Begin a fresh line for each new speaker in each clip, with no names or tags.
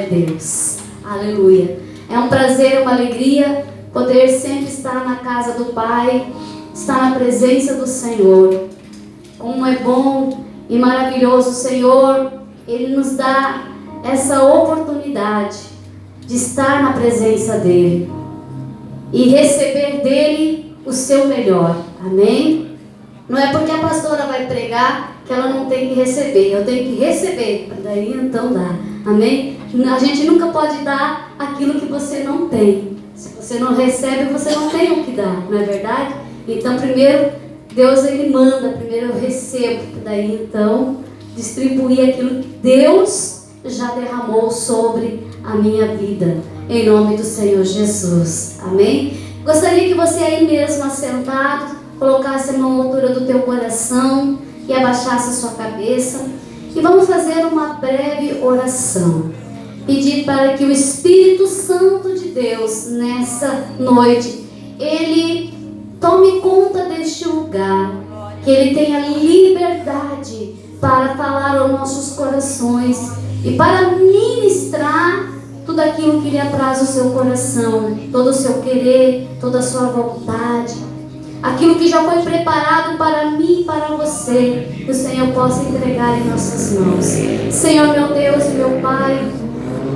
a Deus. Aleluia. É um prazer, uma alegria poder sempre estar na casa do Pai, estar na presença do Senhor. Como é bom e maravilhoso o Senhor, Ele nos dá essa oportunidade de estar na presença dEle e receber dEle o seu melhor. Amém? Não é porque a pastora vai pregar que ela não tem que receber. Eu tenho que receber, daí então dá. Amém? A gente nunca pode dar aquilo que você não tem. Se você não recebe, você não tem o que dar, não é verdade? Então primeiro Deus, Ele manda, primeiro eu recebo, daí então distribuir aquilo que Deus já derramou sobre a minha vida, em nome do Senhor Jesus. Amém? Gostaria que você aí mesmo assentado colocasse a mão à altura do teu coração e abaixasse a sua cabeça, e vamos fazer uma breve oração. Pedir para que o Espírito Santo de Deus nessa noite Ele tome conta deste lugar, que Ele tenha liberdade para falar aos nossos corações e para ministrar tudo aquilo que lhe apraz o seu coração, todo o seu querer, toda a sua vontade, aquilo que já foi preparado para mim e para você, que o Senhor possa entregar em nossas mãos. Senhor, meu Deus e meu Pai,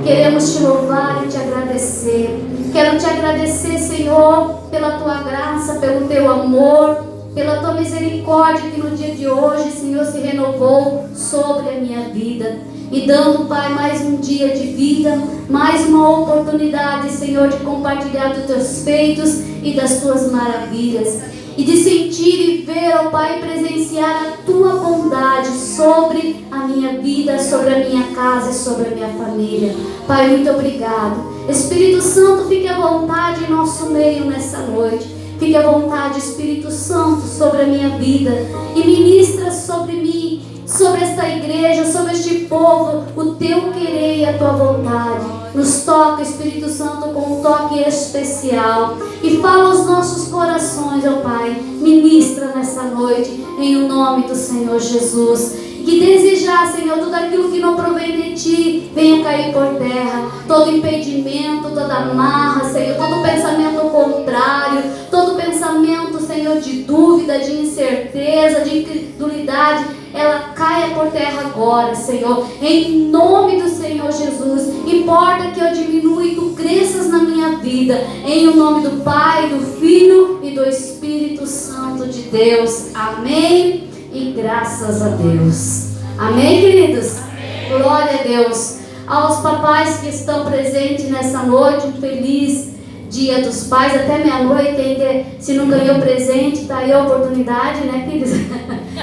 queremos te louvar e te agradecer. Quero te agradecer, Senhor, pela tua graça, pelo teu amor, pela tua misericórdia que no dia de hoje, Senhor, se renovou sobre a minha vida. E dando, Pai, mais um dia de vida, mais uma oportunidade, Senhor, de compartilhar dos teus feitos e das tuas maravilhas. E de sentir e ver, ó Pai, presenciar a tua bondade sobre a minha vida, sobre a minha casa e sobre a minha família. Pai, muito obrigado. Espírito Santo, fique à vontade em nosso meio nessa noite. Fique à vontade, Espírito Santo, sobre a minha vida. E ministra sobre mim, sobre esta igreja, sobre este povo, o teu querer e a tua vontade. Nos toca, Espírito Santo, com um toque especial. E fala aos nossos corações, ó Pai. Ministra nessa noite, em o nome do Senhor Jesus. Que desejar, Senhor, tudo aquilo que não provém de Ti, venha cair por terra. Todo impedimento, toda amarra, Senhor, todo pensamento contrário, todo pensamento, Senhor, de dúvida, de incerteza, de incredulidade, ela caia por terra agora, Senhor, em nome do Senhor Jesus. Importa que eu diminua e Tu cresças na minha vida, em o nome do Pai, do Filho e do Espírito Santo de Deus. Amém e graças a Deus. Amém, queridos? Amém. Glória a Deus. Aos papais que estão presentes nessa noite, um feliz Dia dos Pais, até meia-noite ainda. Se não ganhou presente, está aí a oportunidade, né, queridos?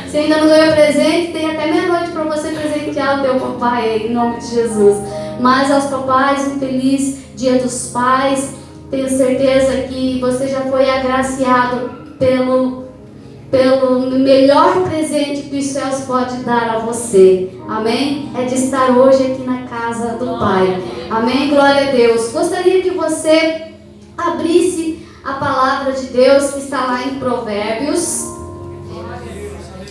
Se ainda não ganhou presente, tem até meia-noite para você presentear o teu papai aí, em nome de Jesus. Mas aos papais, um feliz Dia dos Pais. Tenho certeza que você já foi agraciado pelo melhor presente que os céus pode dar a você. Amém? É de estar hoje aqui na casa do Pai. Amém? Glória a Deus. Gostaria que você abrisse a palavra de Deus que está lá em Provérbios.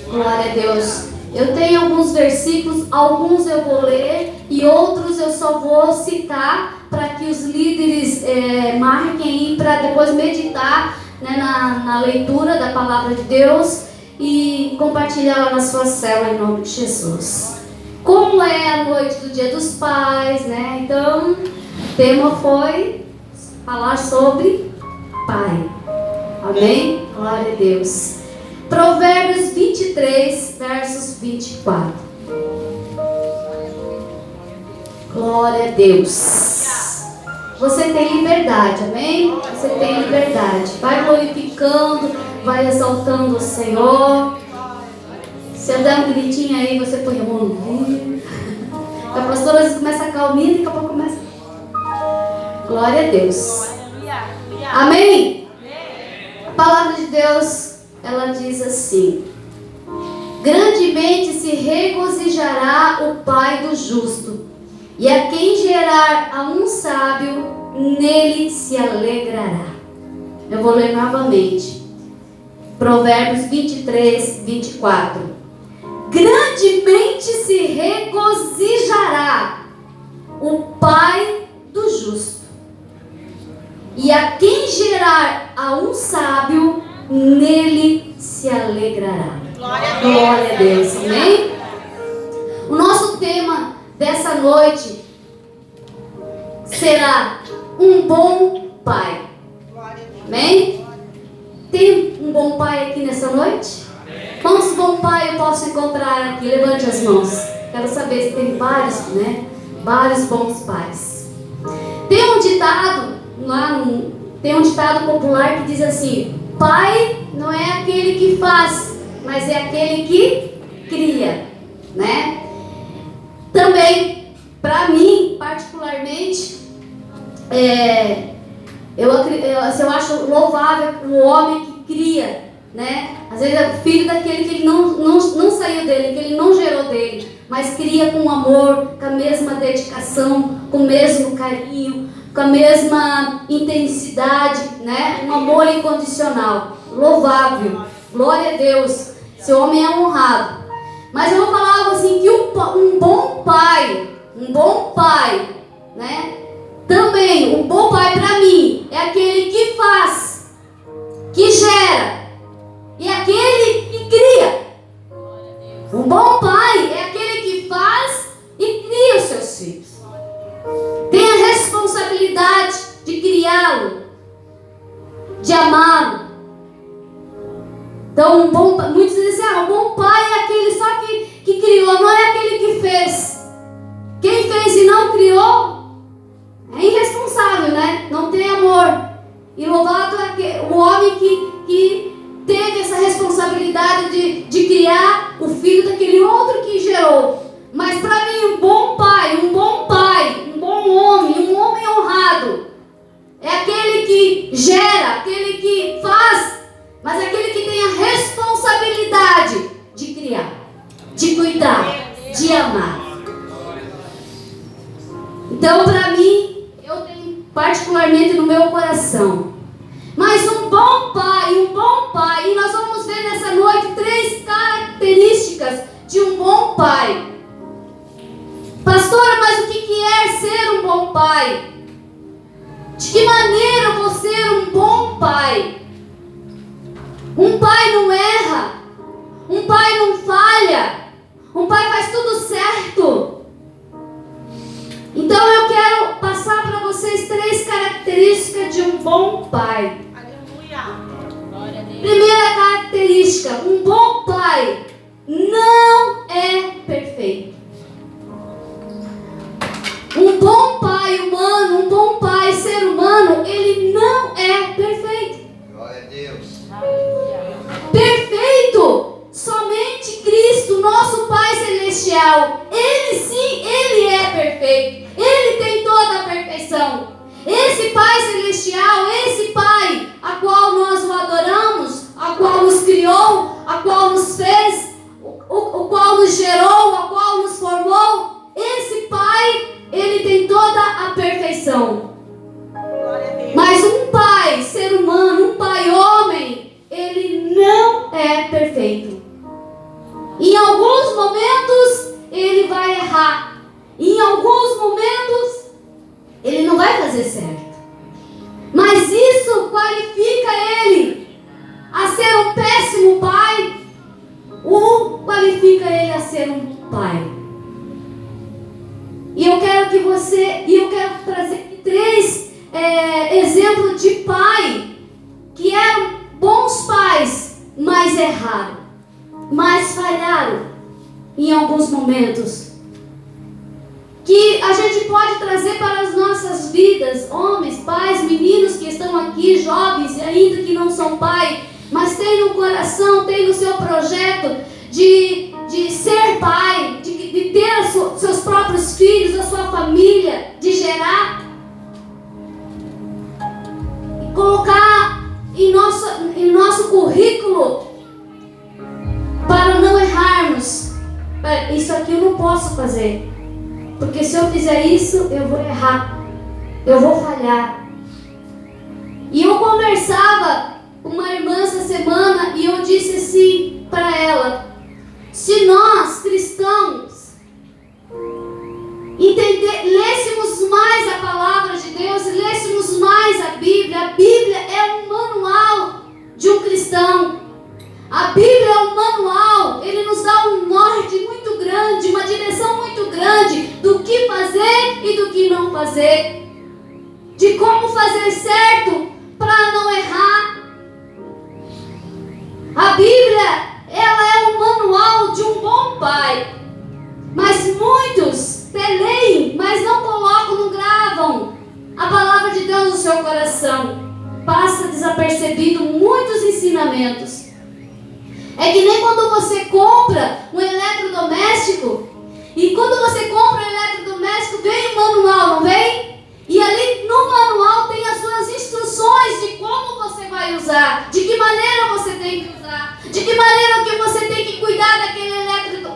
Glória a Deus. Eu tenho alguns versículos, alguns eu vou ler e outros eu só vou citar para que os líderes marquem para depois meditar, né, na leitura da palavra de Deus e compartilhar lá na sua célula em nome de Jesus. Como é a noite do Dia dos Pais, né? Então, o tema foi falar sobre Pai. Amém? Glória a Deus. Provérbios 23, versos 24. Glória a Deus. Você tem liberdade, amém? Você tem liberdade. Vai glorificando, vai exaltando o Senhor. Se eu der um gritinho aí, você põe a mão no ouvido. A pastora às vezes começa calminha e daqui a pouco começa. Glória a Deus. Amém? A palavra de Deus, ela diz assim: grandemente se regozijará o pai do justo, e a quem gerar a um sábio, nele se alegrará. Eu vou ler novamente. Provérbios 23, 24. Grandemente se regozijará o pai justo. E a quem gerar a um sábio, nele se alegrará. Glória a Deus. Amém? O nosso tema dessa noite será um bom pai. Amém? Tem um bom pai aqui nessa noite? Quantos bom pai eu posso encontrar aqui? Levante as mãos. Quero saber se tem vários, né? Vários bons pais. Tem um ditado popular que diz assim: pai não é aquele que faz, mas é aquele que cria, né? Também, para mim, particularmente, eu acho louvável o homem que cria, né? Às vezes é o filho daquele que ele não saiu dele, que ele não gerou dele, mas cria com amor, com a mesma dedicação, com o mesmo carinho, com a mesma intensidade, né? Um amor incondicional, louvável, glória a Deus. Esse homem é honrado. Mas eu vou falar algo assim, que um bom pai, né? Também, um bom pai para mim é aquele que faz, que gera, e aquele que cria. Um bom pai é aquele que faz e cria os seus filhos. Tem a responsabilidade de criá-lo, de amá-lo. Então, muitos dizem assim: um bom pai é aquele só que criou, não é aquele que fez. Quem fez e não criou é irresponsável, né? Não tem amor. E louvado é o homem que teve essa responsabilidade de criar o filho daquele outro que gerou. Mas para mim, um bom pai, um bom homem, um homem honrado, é aquele que gera, aquele que faz, mas aquele que tem a responsabilidade de criar, de cuidar, de amar. Então, para mim, eu tenho particularmente no meu coração. Mas um bom pai, e nós vamos ver nessa noite 3 características de um bom pai. Pastora, mas o que é ser um bom pai? De que maneira eu vou ser um bom pai? Um pai não erra, um pai não falha, um pai faz tudo certo. Então eu quero passar para vocês 3 características de um bom pai. Primeira característica: um bom pai não é perfeito. Um bom pai humano, um bom pai ser humano, ele não é perfeito.
Glória a Deus.
Perfeito somente Cristo, nosso Pai Celestial. Ele sim, ele é perfeito. Ele tem toda a perfeição. Esse Pai Celestial, esse Pai a qual nós o adoramos, a qual nos criou, a qual nos fez, o qual nos gerou, a qual nos formou, esse Pai, ele tem toda a perfeição. Mas um pai, ser humano, um pai homem, ele não é perfeito. Em alguns momentos ele vai errar. Em alguns momentos ele não vai fazer certo. Mas isso qualifica ele a ser um péssimo pai ou qualifica ele a ser um pai? E eu quero trazer 3 exemplos de pai que eram bons pais, mas erraram, mas falharam em alguns momentos. Que a gente pode trazer para as nossas vidas, homens, pais, meninos que estão aqui, jovens e ainda que não são pai, mas tem no coração, tem no seu projeto de ser pai, de ter seus próprios filhos, a sua família, de gerar. E colocar em nosso currículo para não errarmos. Isso aqui eu não posso fazer. Porque se eu fizer isso, eu vou errar. Eu vou falhar. E eu conversava com uma irmã essa semana e eu disse assim para ela: se nós, cristãos, lêssemos mais a palavra de Deus, fazer, de como fazer certo para não errar. A Bíblia, ela é um manual de um bom pai. Mas muitos leem, mas não colocam, não gravam a palavra de Deus no seu coração. Passa desapercebido muitos ensinamentos. É que nem quando você compra um eletrodoméstico, e quando você compra um eletrodoméstico, vem o manual, não vem? E ali no manual tem as suas instruções de como você vai usar, de que maneira você tem que usar, de que maneira que você tem que cuidar daquele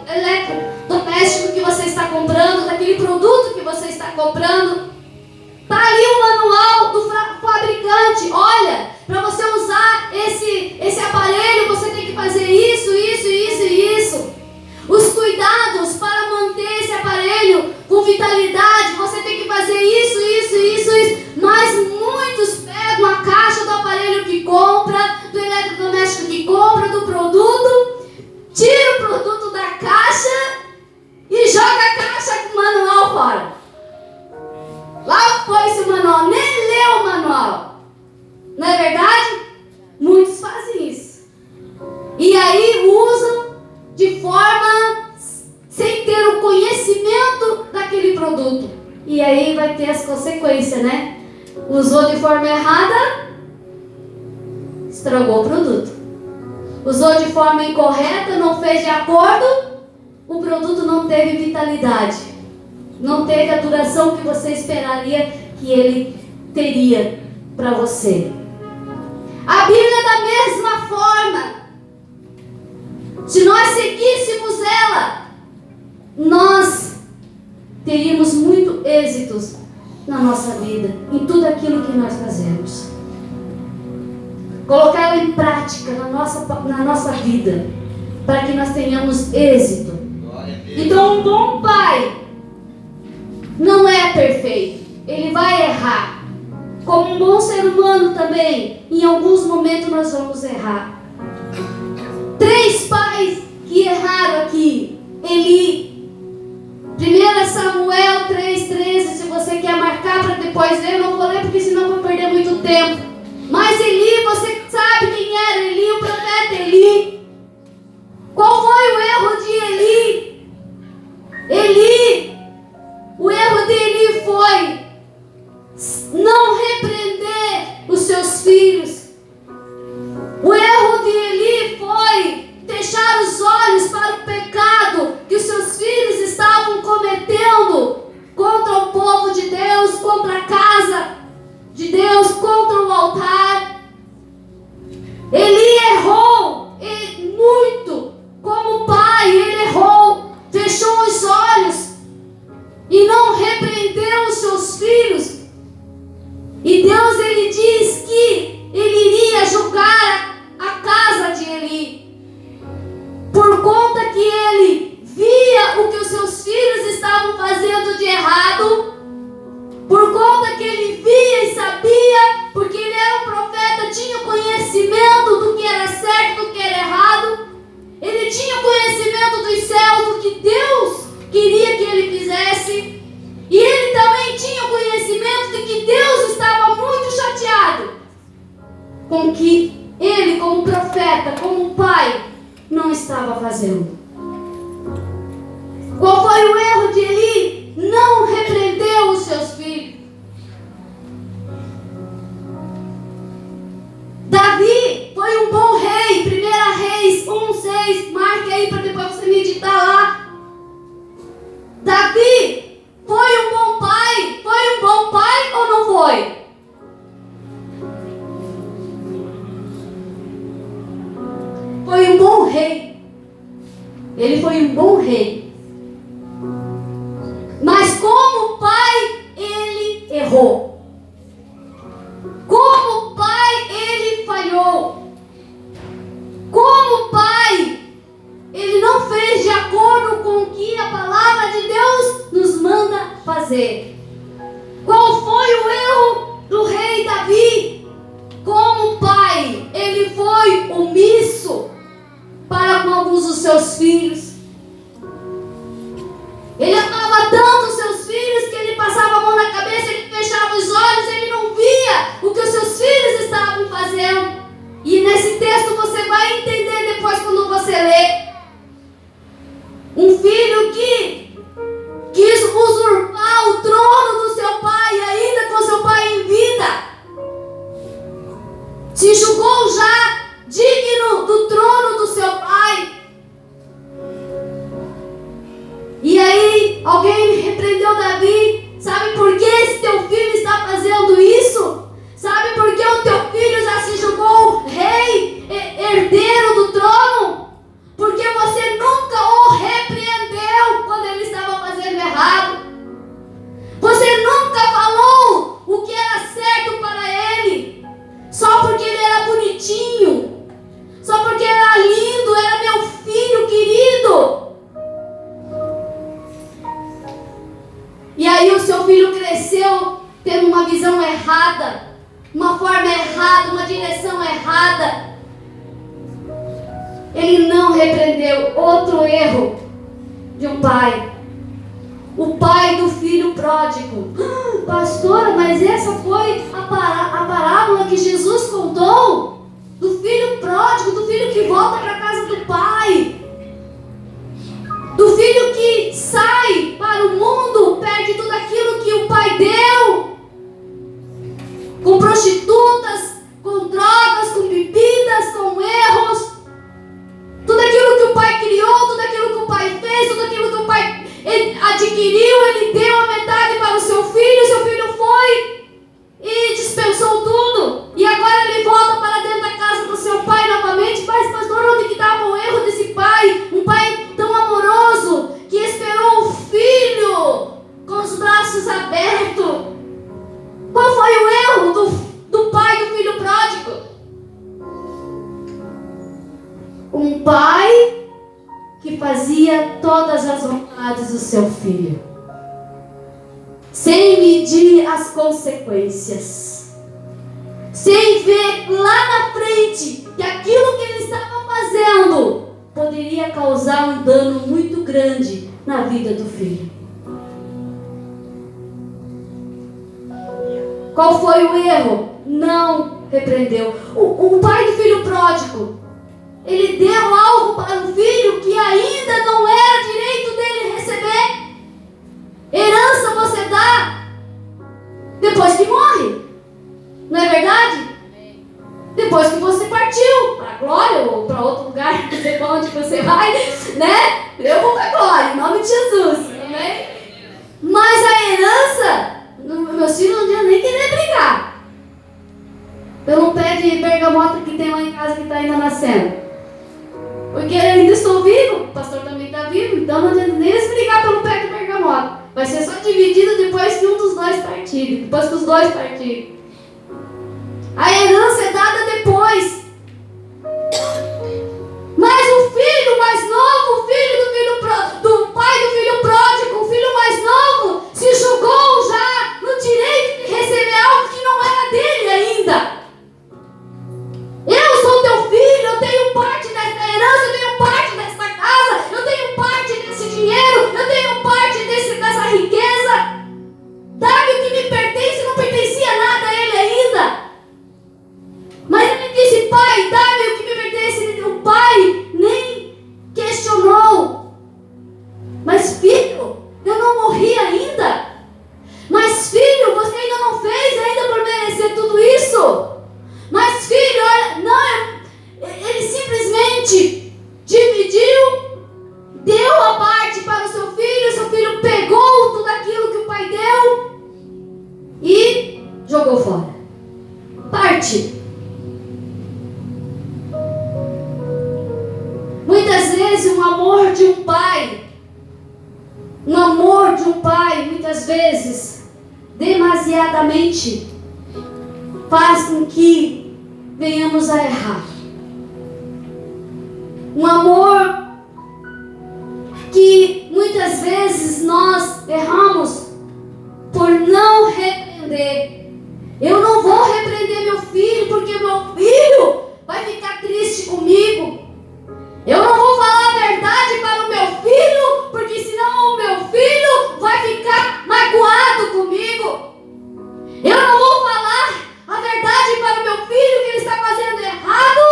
eletrodoméstico que você está comprando, daquele produto que você está comprando. Está ali o manual do fabricante. Olha, para você usar esse aparelho, você tem que fazer isso, isso, isso e isso. Os cuidados para manter esse aparelho com vitalidade, você tem que fazer isso, isso, isso, isso. Mas muitos pegam a caixa do aparelho que compra, do eletrodoméstico que compra, do produto, tira o produto da caixa e joga a caixa com o manual fora. Lá foi esse manual, nem leu o manual. Não é verdade? Muitos fazem isso. E aí usam de forma sem ter o conhecimento daquele produto. E aí vai ter as consequências, né? Usou de forma errada, estragou o produto. Usou de forma incorreta, não fez de acordo, o produto não teve vitalidade. Não teve a duração que você esperaria que ele teria para você. A Bíblia é da mesma forma. Se nós seguíssemos ela, nós teríamos muito êxitos na nossa vida, em tudo aquilo que nós fazemos. Colocar ela em prática na nossa vida, para que nós tenhamos êxito. Então, um bom pai não é perfeito, ele vai errar. Como um bom ser humano também, em alguns momentos nós vamos errar. 3 pais que erraram aqui. Eli, 1 Samuel 3,13. Se você quer marcar para depois ler, eu não vou ler porque senão eu vou perder muito tempo. Mas Eli, você sabe quem era Eli, o profeta Eli. Qual foi o erro de Eli? O erro de Eli foi não repreender os seus filhos. O erro de Eli foi fechar os olhos para o pecado que os seus filhos estavam cometendo contra o povo de Deus, contra a casa de Deus, contra o altar. Ele errou muito como pai, ele errou, fechou os olhos e não repreendeu os seus filhos. E Deus, ele diz que ele iria julgar a casa de Eli, por conta que ele via o que os seus filhos estavam fazendo de errado, por conta que ele via e sabia, porque ele era um profeta, tinha conhecimento do que era certo, do que era errado. Ele tinha conhecimento dos céus, do que Deus queria que ele fizesse. E ele também tinha conhecimento de que Deus estava muito chateado com que ele, como profeta, como pai, não estava fazendo. Qual foi o erro de Eli? Não repreendeu os seus filhos. Davi foi um bom rei. 1 Reis 1:6. Marque aí para depois você meditar lá. Davi foi um bom pai. Foi um bom pai ou não foi? Foi um bom rei. Ele foi um bom rei. Mas como pai, ele errou. Como pai, ele falhou. Como pai, ele não fez de acordo com o que a palavra de Deus nos manda fazer. Qual foi o erro do rei Davi? Como pai, ele foi omisso para com alguns dos seus filhos. Ele amava tanto os seus filhos que ele passava a mão na cabeça aí o seu filho cresceu tendo uma visão errada, uma forma errada, uma direção errada. Ele não repreendeu. Outro erro de um pai. O pai do filho pródigo. Pastora, mas essa foi a parábola que Jesus contou? Do filho pródigo, do filho que volta para a casa do pai. Do filho que sai para o mundo, perde tudo aquilo que o pai deu. Com prostitutas, com drogas, com bebidas, com erros. Tudo aquilo que o pai criou, tudo aquilo que o pai fez, tudo aquilo que o pai adquiriu, ele deu a metade para o seu filho foi e dispensou tudo. E agora ele volta para dentro da casa do seu pai novamente. Mas pastor, onde que estava o erro desse pai? Um pai tão amoroso, que esperou o filho com os braços abertos. Qual foi o erro do pai do filho pródigo? Um pai que fazia todas as vontades do seu filho, sem medir as consequências, sem ver lá na frente que aquilo que ele estava fazendo poderia causar um dano muito grande na vida do filho. Qual foi o erro? Não repreendeu. O pai do filho pródigo, ele deu algo para o filho que ainda não era direito dele receber. Herança você dá depois que morre, não é verdade? Depois que você partiu para a glória ou para outro lugar, não sei para onde você vai, né? Eu vou para a glória, em nome de Jesus, amém? Mas a herança, meus filhos não tinham nem querer brigar pelo pé de bergamota que tem lá em casa que está ainda nascendo. Porque eu ainda estou vivo, o pastor também está vivo, então não adianta nem se brigar pelo pé de bergamota. Vai ser só dividido depois que um dos dois partir, depois que os dois partirem. A herança é dada depois. Mas o filho mais novo, o filho do pai do filho pródigo, o filho mais novo, se julgou já no direito de receber algo que não era dele ainda. Eu sou teu filho, eu tenho parte dessa herança, eu tenho parte dessa casa, eu tenho parte desse dinheiro, eu tenho parte dessa riqueza. Dá-me o que me pertence, não pertencia nada a ele ainda. Mas ele disse, pai, dá-me o que me pertence. O pai nem questionou. Mas filho, eu não morri ainda. Mas filho, você ainda não fez ainda por merecer tudo isso. Mas filho, olha, não, ele simplesmente dividiu, deu a parte para o seu filho pegou tudo aquilo que o pai deu e jogou fora. Parte. Muitas vezes um amor de um pai, muitas vezes, demasiadamente, faz com que venhamos a errar. Um amor que muitas vezes nós erramos por não repreender. Eu não vou repreender meu filho porque meu filho vai ficar triste comigo. Eu não vou falar a verdade para o meu filho porque senão o meu filho vai ficar magoado comigo. Eu não vou falar a verdade para o meu filho que ele está fazendo errado,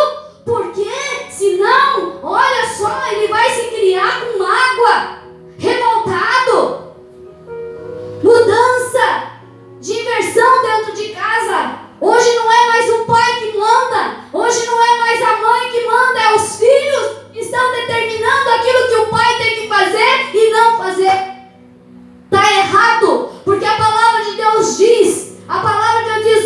porque senão, olha só, ele vai se criar com mágoa, revoltado. Mudança de inversão dentro de casa. Hoje não é mais o pai que manda, hoje não é mais a mãe que manda, é os filhos que estão determinando aquilo que o pai tem que fazer e não fazer. Está errado, porque a palavra de Deus diz,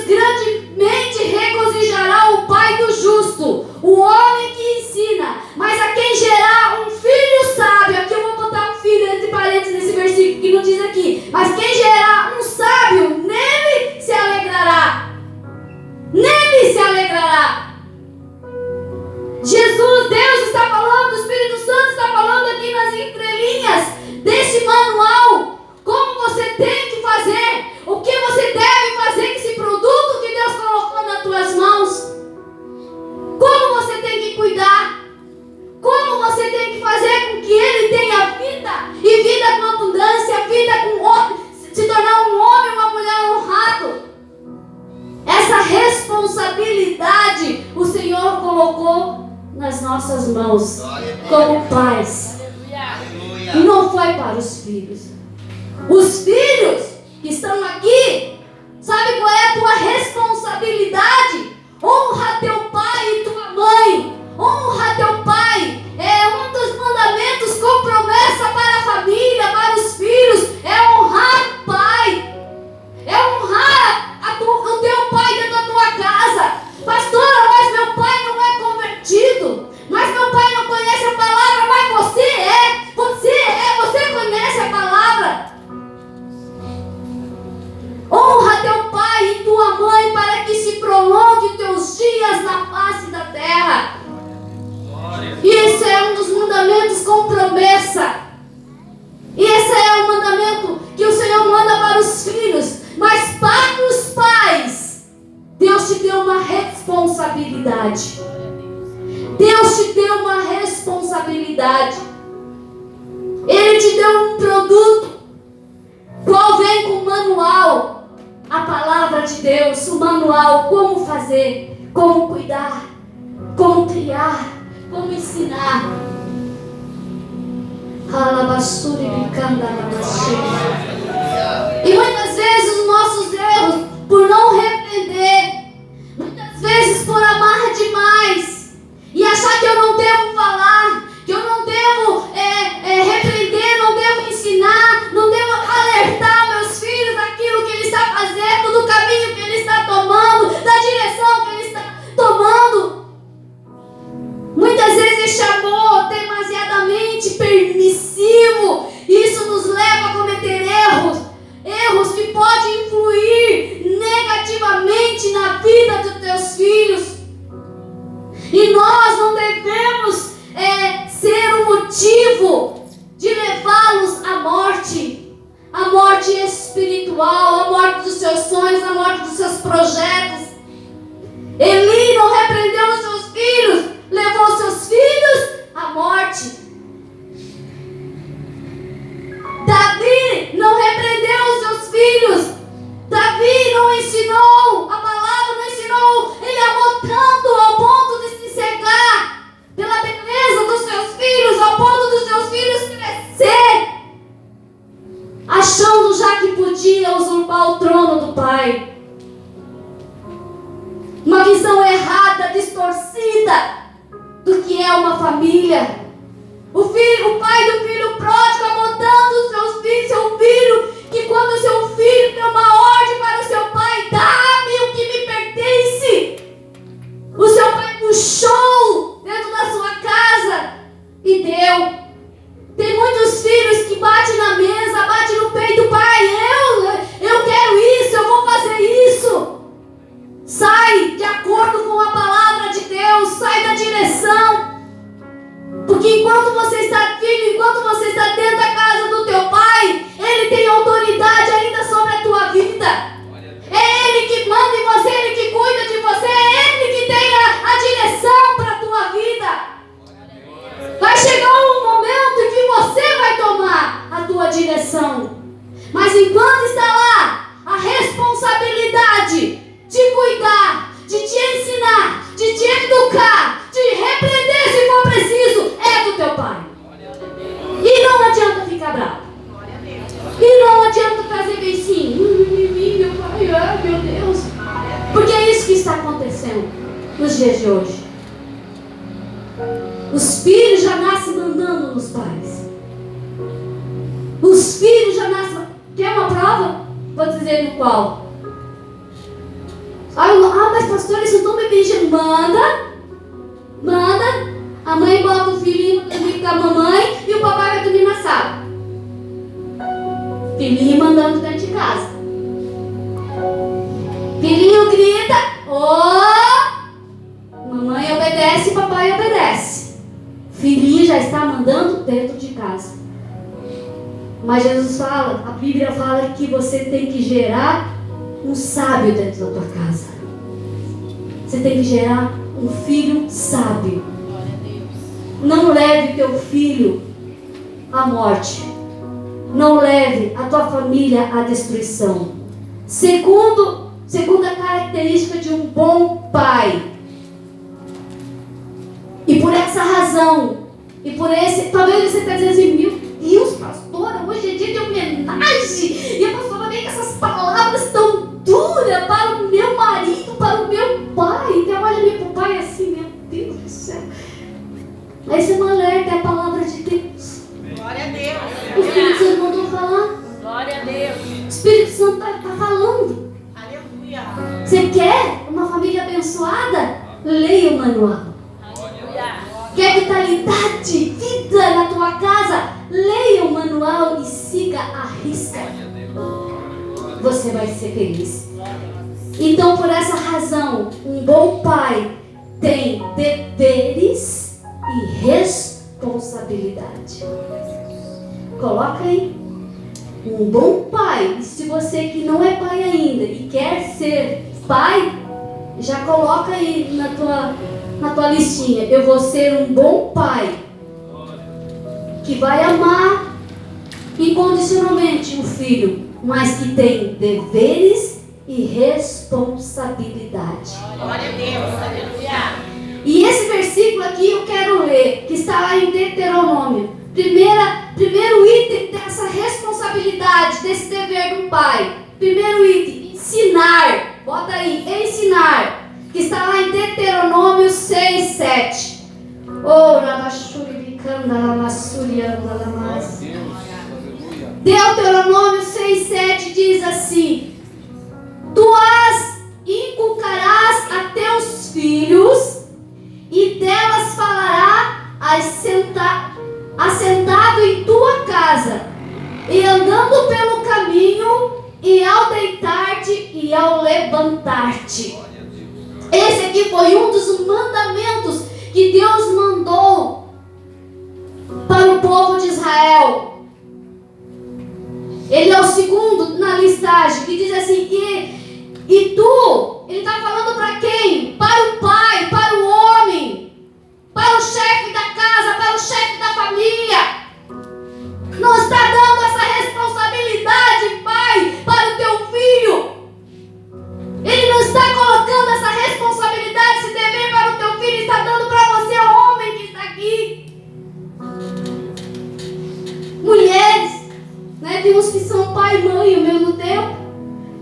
grandemente regozijará o pai do justo, o homem que ensina, mas a quem gerar um filho sábio, aqui eu vou botar um filho entre parênteses nesse versículo que não diz aqui, mas quem gerar um sábio, nele se alegrará. Nele se alegrará. Jesus, Deus está falando, o Espírito Santo está falando aqui nas entrelinhas deste manual, como você tem que fazer? O que você deve fazer com esse produto que Deus colocou nas tuas mãos? Como você tem que cuidar? Como você tem que fazer com que ele tenha vida, e vida com abundância, vida com se tornar um homem, uma mulher honrado? Essa responsabilidade o Senhor colocou nas nossas mãos como pais. E não foi para os filhos. Os filhos que estão aqui, sabe qual é a tua responsabilidade? Honra teu pai e tua mãe. Honra teu pai. É um dos mandamentos com promessa para a família, para os filhos. É honrar o pai. É honrar o teu pai dentro da tua casa. Pastora, mas meu pai não é convertido. Mas meu pai não conhece a palavra. Mas você é. Você conhece a palavra. Honra teu pai e tua mãe para que se prolongue teus dias na face da terra. E esse é um dos mandamentos com promessa. E esse é o mandamento que o Senhor manda para os filhos. Mas para os pais, Deus te deu uma responsabilidade. Deus te deu uma responsabilidade. Ele te deu um produto, qual vem com o manual, a palavra de Deus, o manual, como fazer, como cuidar, como criar, como ensinar. E muitas vezes os nossos erros, por não repreender, muitas vezes por amar demais e achar que eu não devo falar, que eu não devo repreender, não devo ensinar, não devo alertar meus filhos daquilo que ele está fazendo, do caminho que ele está tomando, da direção que ele está tomando. Muitas vezes esse amor demasiadamente permissivo, isso nos leva a cometer erros que podem influir negativamente na vida dos teus filhos. E nós não devemos ser o motivo de levá-los à morte espiritual, à morte dos seus sonhos, à morte dos seus projetos. Eli não repreendeu os seus filhos, levou seus filhos à morte. Davi não repreendeu os seus filhos. Davi não ensinou a palavra, não ensinou. Ele amou tanto ao ponto de se cegar pela beleza dos seus filhos, ao ponto dos seus filhos crescer, achando já que podia usurpar o trono do pai. Uma visão errada, distorcida do que é uma família. O pai do filho pródigo amou tanto seu filho, que quando o seu filho deu uma ordem para o seu pai: dá-me o que me pertence, o seu pai puxou dentro da sua casa e deu. Tem muitos filhos que batem na mesa, batem no peito: pai, eu quero isso, eu vou fazer isso. Sai de acordo com a palavra de Deus, sai da direção. Porque enquanto você está filho, enquanto você está dentro da casa do teu pai, ele tem autoridade ainda sobre a tua vida. É ele que manda em você, ele que cuida de você, é ele que tem a direção para a tua vida. Vai chegar um momento em que você vai tomar a tua direção. Mas enquanto está lá, a responsabilidade de cuidar, de te ensinar, de te educar, de repreender se for preciso, é do teu pai. E não adianta ficar bravo. E não adianta fazer beicinho. Meu pai, ai meu Deus. Porque é isso que está acontecendo nos dias de hoje. Os filhos já nascem mandando nos pais. Os filhos já nascem. Quer uma prova? Vou dizer no qual. Mas pastor, eles não estão me pedindo. Manda. A mãe bota o filhinho para dormir com a mamãe e o papai vai dormir na sala. Filhinho mandando dentro de casa. Filhinho grita: mamãe obedece, papai obedece. Filhinho já está mandando dentro de casa. Mas Jesus fala, a Bíblia fala que você tem que gerar um sábio dentro da tua casa. Você tem que gerar um filho sábio. Não leve teu filho à morte. Não leve a tua família à destruição. Segunda característica de um bom pai. E por essa razão, e por esse, talvez você está dizendo assim, meu Deus, pastora, hoje é dia de homenagem. E a pastora vem com essas palavras tão duras para o meu marido, para o meu pai. Então olha para o pai assim, meu Deus do céu. Aí você não alerta, é a palavra de Deus.
Glória a Deus.
O Espírito Santo mandou falar.
Glória a Deus.
O Espírito Santo está falando.
Aleluia.
Você quer uma família abençoada? Leia o manual.
Aleluia.
Quer vitalidade, vida na tua casa? Leia o manual e siga a risca. Você vai ser feliz. Então, por essa razão, um bom pai tem deveres e responsabilidade. Coloca aí. Um bom pai. E se você que não é pai ainda e quer ser pai, já coloca aí na tua listinha. Eu vou ser um bom pai que vai amar incondicionalmente o filho, mas que tem deveres e responsabilidade.
Glória a Deus. Aleluia.
E esse versículo aqui eu quero ler, que está lá em Deuteronômio. Primeiro item dessa responsabilidade, desse dever do pai. Primeiro item, ensinar. Bota aí, ensinar. Que está lá em Deuteronômio 6:7. Deuteronômio 6:7 diz assim: Tu as inculcarás a teus filhos, e delas falará assentado em tua casa, e andando pelo caminho, e ao deitar-te e ao levantar-te. Esse aqui foi um dos mandamentos que Deus mandou para o povo de Israel. Ele é o segundo na listagem, que diz assim: e tu, ele está falando para quem? Para o pai, para o homem, para o chefe da casa, para o chefe da família. Não está dando essa responsabilidade, pai, para o teu filho. Ele não está colocando essa responsabilidade, esse dever para o teu filho. Está dando para você, homem que está aqui. Mulheres, né? Tem uns que são pai e mãe ao mesmo tempo.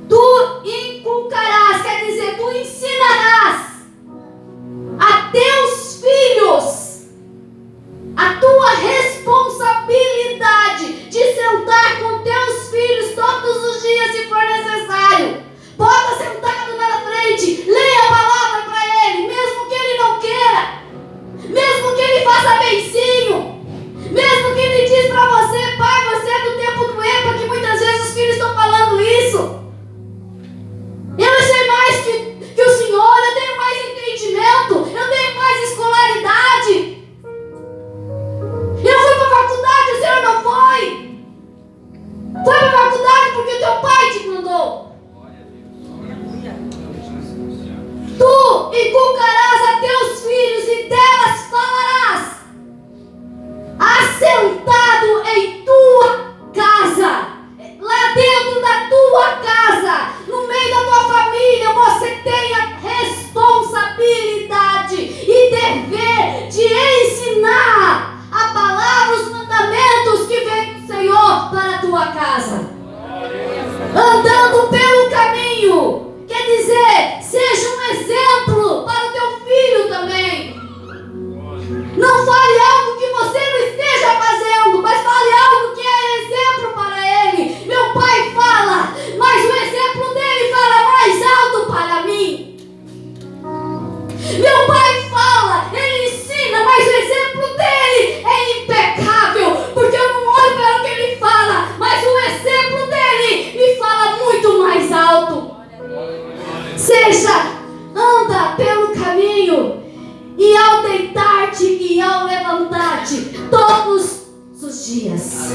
Tu inculcarás, quer dizer, tu ensinarás a teus filhos a tua responsabilidade de sentar com teus filhos todos os dias, se for necessário. Bota sentado na frente, leia a palavra para ele, mesmo que ele não queira, mesmo que ele faça beicinho, mesmo que ele diz para você: pai, você é do tempo do EPA, que muitas vezes os filhos estão falando isso. Eu sei mais que o Senhor, eu tenho mais entendimento, eu tenho mais escolaridade. Eu fui para a faculdade, o Senhor não foi. Foi para a faculdade porque o teu pai te mandou. Tu inculcarás a teus filhos e delas falarás, assentado em tua casa, lá dentro da tua casa, no meio da tua família. Você tem a responsabilidade e dever de ensinar a palavra, os mandamentos que vem do Senhor para a tua casa. Andando pelo caminho, quer dizer, seja um exemplo para o teu filho também. Não fale algo que você não esteja fazendo, mas fale algo que é exemplo para ele. Meu pai fala, mas o exemplo dele fala mais alto para mim. Meu pai fala, ele ensina, mas o exemplo dele é impecável, porque eu não olho para o que ele fala, mas o exemplo dele me fala muito mais alto. Seja, anda pelo caminho, e ao deitar-te e ao levantar-te, todos os dias.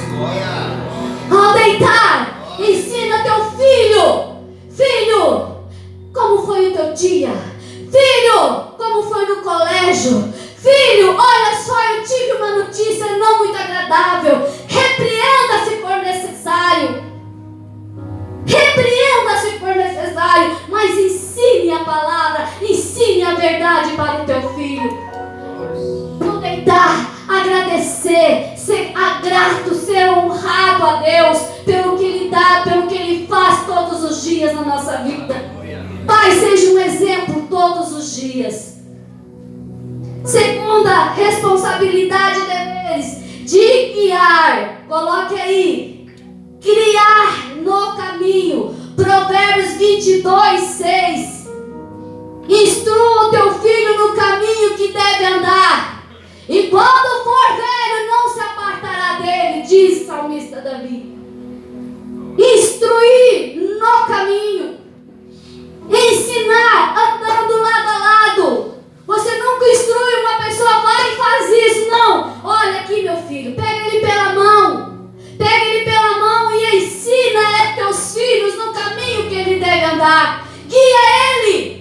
palavra. Ensine a verdade para o teu filho. Poder dar, agradecer, ser grato, ser honrado a Deus pelo que Ele dá, pelo que Ele faz todos os dias na nossa vida. Pai, seja um exemplo todos os dias. Segunda responsabilidade e deveres, de guiar. Coloque aí, criar no caminho. Provérbios 22, 6. Instrua o teu filho no caminho que deve andar, e quando for velho não se apartará dele, diz o salmista Davi. Instruir no caminho, ensinar andando lado a lado. Você nunca instrui uma pessoa, vai e faz isso, não. Olha aqui, meu filho, pega ele pela mão, e ensina teus filhos no caminho que ele deve andar. Guia ele.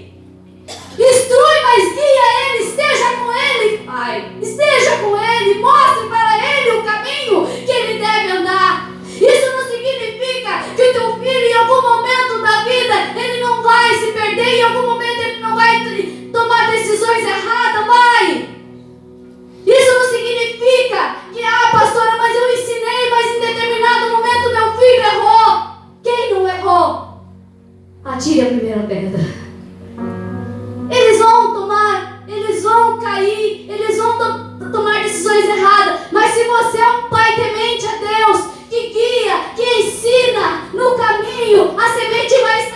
Instrui, mas guia ele, esteja com ele, Pai. Esteja com ele, mostre para ele o caminho que ele deve andar. Isso não significa que o teu filho, em algum momento da vida, ele não vai se perder, em algum momento ele não vai tomar decisões erradas, Pai. Isso não significa que, pastora, mas eu ensinei, mas em determinado momento meu filho errou. Quem não errou? Atire a primeira pedra. Eles vão cair, eles vão tomar decisões erradas. Mas se você é um pai temente a Deus, que guia, que ensina no caminho, a semente vai